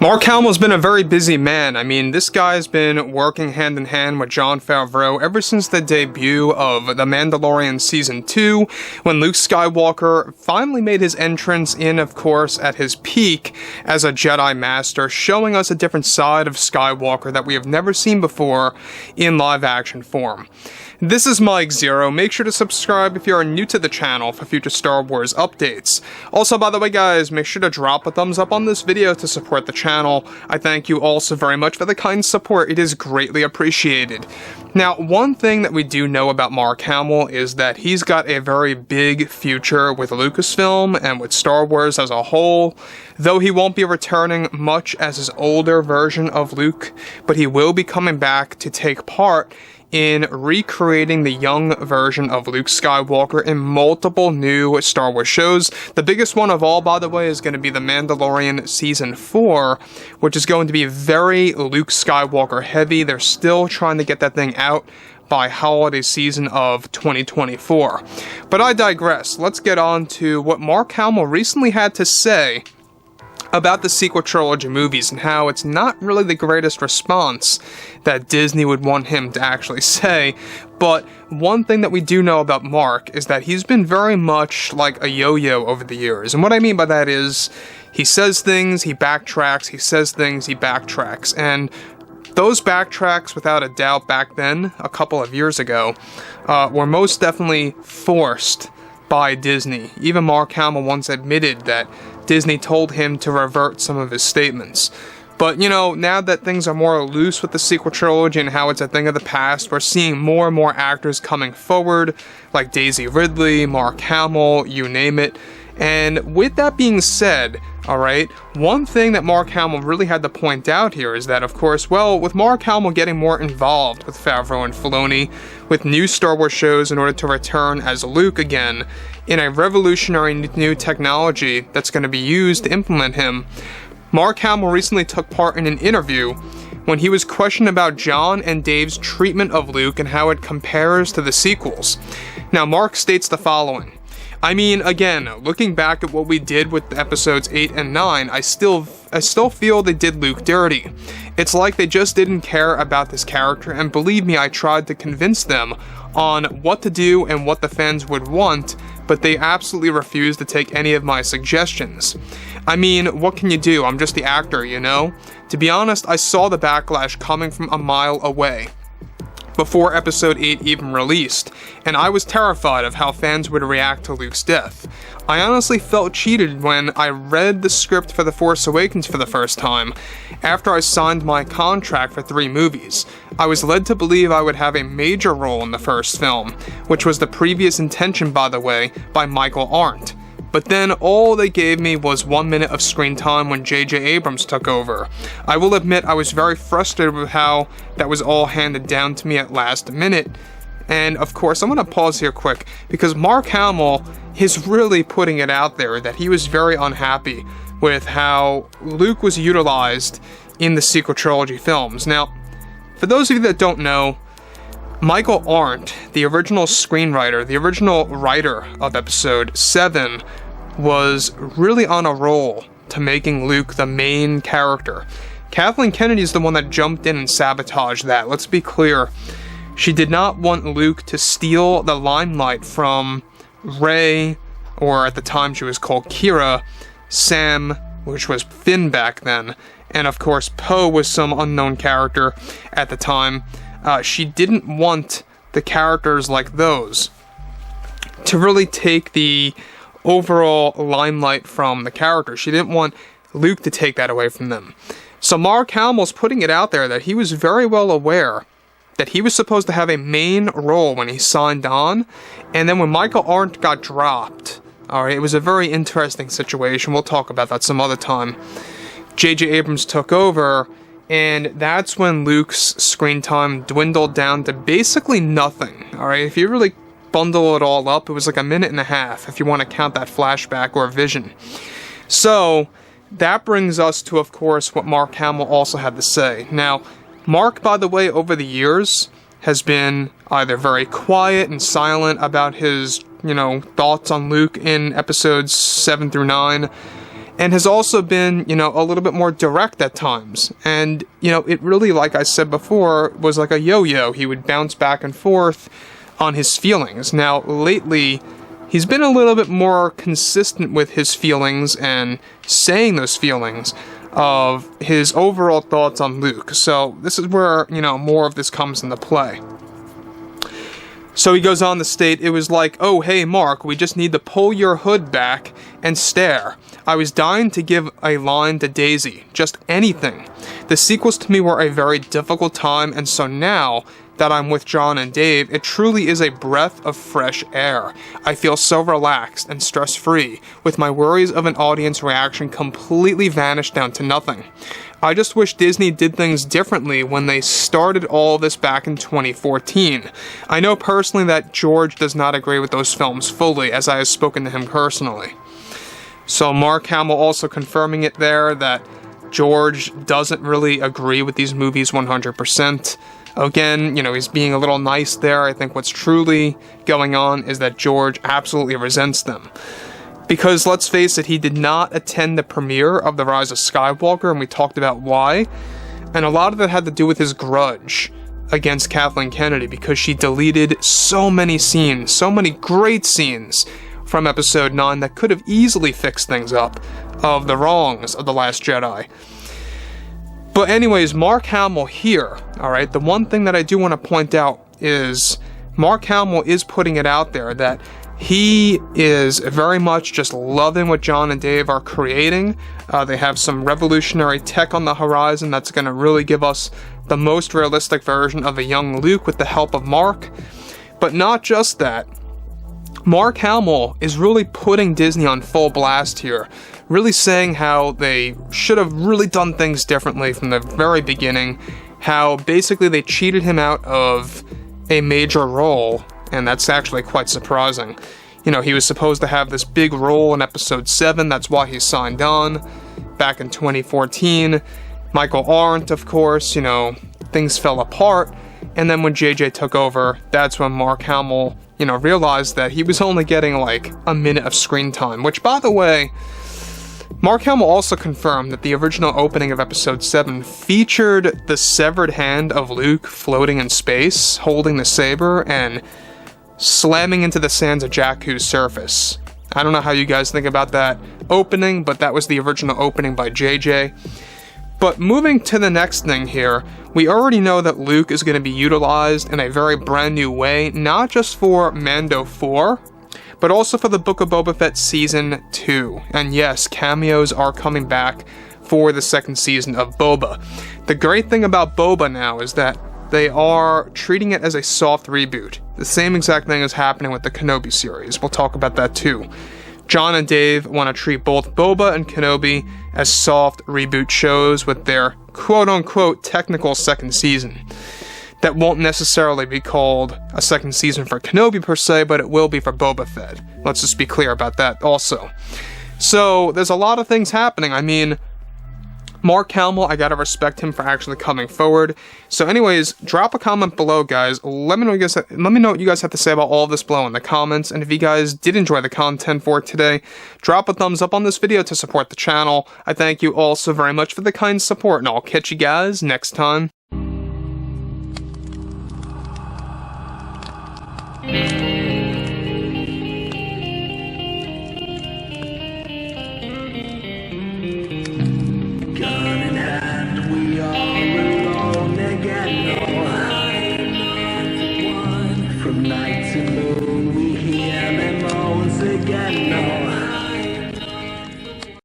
Mark Hamill's been a very busy man. I mean, this guy's been working hand in hand with Jon Favreau ever since the debut of The Mandalorian Season 2, when Luke Skywalker finally made his entrance in, of course, at his peak as a Jedi Master, showing us a different side of Skywalker that we have never seen before in live-action form. This is Mike Zero. Make sure to subscribe if you are new to the channel for future Star Wars updates. Also, by the way guys, make sure to drop a thumbs up on this video to support the channel. I thank you all so very much for the kind support. It is greatly appreciated. Now, one thing that we do know about Mark Hamill is that he's got a very big future with Lucasfilm and with Star Wars as a whole. Though he won't be returning much as his older version of Luke, but he will be coming back to take part in recreating the young version of Luke Skywalker in multiple new Star Wars shows. The biggest one of all, by the way, is going to be The Mandalorian Season 4, which is going to be very Luke Skywalker heavy. They're still trying to get that thing out by holiday season of 2024. But I digress. Let's get on to what Mark Hamill recently had to say about the sequel trilogy movies and how it's not really the greatest response that Disney would want him to actually say. But one thing that we do know about Mark is that he's been very much like a yo-yo over the years. And what I mean by that is he says things, he backtracks, he says things, he backtracks. And those backtracks, without a doubt, back then, a couple of years ago, were most definitely forced by Disney. Even Mark Hamill once admitted that Disney told him to revert some of his statements. But, you know, now that things are more loose with the sequel trilogy and how it's a thing of the past, we're seeing more and more actors coming forward, like Daisy Ridley, Mark Hamill, you name it. And with that being said, alright, one thing that Mark Hamill really had to point out here is that, of course, well, with Mark Hamill getting more involved with Favreau and Filoni, with new Star Wars shows in order to return as Luke again, in a revolutionary new technology that's going to be used to implement him, Mark Hamill recently took part in an interview when he was questioned about Jon and Dave's treatment of Luke and how it compares to the sequels. Now, Mark states the following. I mean, again, looking back at what we did with episodes 8 and 9, I still feel they did Luke dirty. It's like they just didn't care about this character, and believe me, I tried to convince them on what to do and what the fans would want, but they absolutely refused to take any of my suggestions. I mean, what can you do? I'm just the actor, you know? To be honest, I saw the backlash coming from a mile away before episode 8 even released, and I was terrified of how fans would react to Luke's death. I honestly felt cheated when I read the script for The Force Awakens for the first time, after I signed my contract for 3 movies. I was led to believe I would have a major role in the first film, which was the previous intention, by the way, by Michael Arndt. But then all they gave me was 1 minute of screen time when J.J. Abrams took over. I will admit I was very frustrated with how that was all handed down to me at last minute. And of course, I'm going to pause here quick, because Mark Hamill is really putting it out there that he was very unhappy with how Luke was utilized in the sequel trilogy films. Now, for those of you that don't know, Michael Arndt, the original screenwriter, the original writer of episode 7, was really on a roll to making Luke the main character. Kathleen Kennedy is the one that jumped in and sabotaged that. Let's be clear. She did not want Luke to steal the limelight from Rey, or at the time she was called Kira, Sam, which was Finn back then, and of course Poe was some unknown character at the time. She didn't want the characters like those to really take the overall limelight from the characters. She didn't want Luke to take that away from them. So Mark Hamill's putting it out there that he was very well aware that he was supposed to have a main role when he signed on, and then when Michael Arndt got dropped, alright, it was a very interesting situation. We'll talk about that some other time. J.J. Abrams took over, and that's when Luke's screen time dwindled down to basically nothing, alright? If you really bundle it all up, it was like 1.5 minutes, if you want to count that flashback or vision. So, that brings us to, of course, what Mark Hamill also had to say. Now, Mark, by the way, over the years, has been either very quiet and silent about his, thoughts on Luke in episodes 7 through 9, and has also been, a little bit more direct at times. And, it really, like I said before, was like a yo-yo. He would bounce back and forth on his feelings. Now, lately, he's been a little bit more consistent with his feelings and saying those feelings of his overall thoughts on Luke. So this is where, more of this comes into play. So he goes on to state, it was like, oh, hey, Mark, we just need to pull your hood back and stare. I was dying to give a line to Daisy, just anything. The sequels to me were a very difficult time, and so now that I'm with John and Dave, it truly is a breath of fresh air. I feel so relaxed and stress-free, with my worries of an audience reaction completely vanished down to nothing. I just wish Disney did things differently when they started all this back in 2014. I know personally that George does not agree with those films fully, as I have spoken to him personally. So Mark Hamill also confirming it there, that George doesn't really agree with these movies 100%. Again, he's being a little nice there. I think what's truly going on is that George absolutely resents them. Because, let's face it, he did not attend the premiere of The Rise of Skywalker, and we talked about why. And a lot of it had to do with his grudge against Kathleen Kennedy, because she deleted so many scenes, so many great scenes from Episode 9 that could have easily fixed things up of the wrongs of The Last Jedi. But anyways, Mark Hamill here, alright, the one thing that I do want to point out is Mark Hamill is putting it out there that he is very much just loving what John and Dave are creating. They have some revolutionary tech on the horizon that's going to really give us the most realistic version of a young Luke with the help of Mark. But not just that. Mark Hamill is really putting Disney on full blast here. Really saying how they should have really done things differently from the very beginning. How basically they cheated him out of a major role. And that's actually quite surprising. He was supposed to have this big role in Episode 7, that's why he signed on back in 2014. Michael Arndt, of course, things fell apart. And then when JJ took over, that's when Mark Hamill, realized that he was only getting like a minute of screen time. Which, by the way, Mark Hamill also confirmed that the original opening of Episode 7 featured the severed hand of Luke floating in space, holding the saber, and slamming into the sands of Jakku's surface. I don't know how you guys think about that opening, but that was the original opening by JJ. But moving to the next thing here, we already know that Luke is going to be utilized in a very brand new way, not just for Mando 4, but also for the Book of Boba Fett Season 2. And yes, cameos are coming back for the second season of Boba. The great thing about Boba now is that they are treating it as a soft reboot. The same exact thing is happening with the Kenobi series. We'll talk about that too. John and Dave want to treat both Boba and Kenobi as soft reboot shows with their quote-unquote technical second season. That won't necessarily be called a second season for Kenobi per se, but it will be for Boba Fett. Let's just be clear about that also. So, there's a lot of things happening. I mean, Mark Hamill, I gotta respect him for actually coming forward. So anyways, drop a comment below, guys. Let me know what you guys have to say about all of this below in the comments. And if you guys did enjoy the content for today, drop a thumbs up on this video to support the channel. I thank you all so very much for the kind support, and I'll catch you guys next time. From night to moon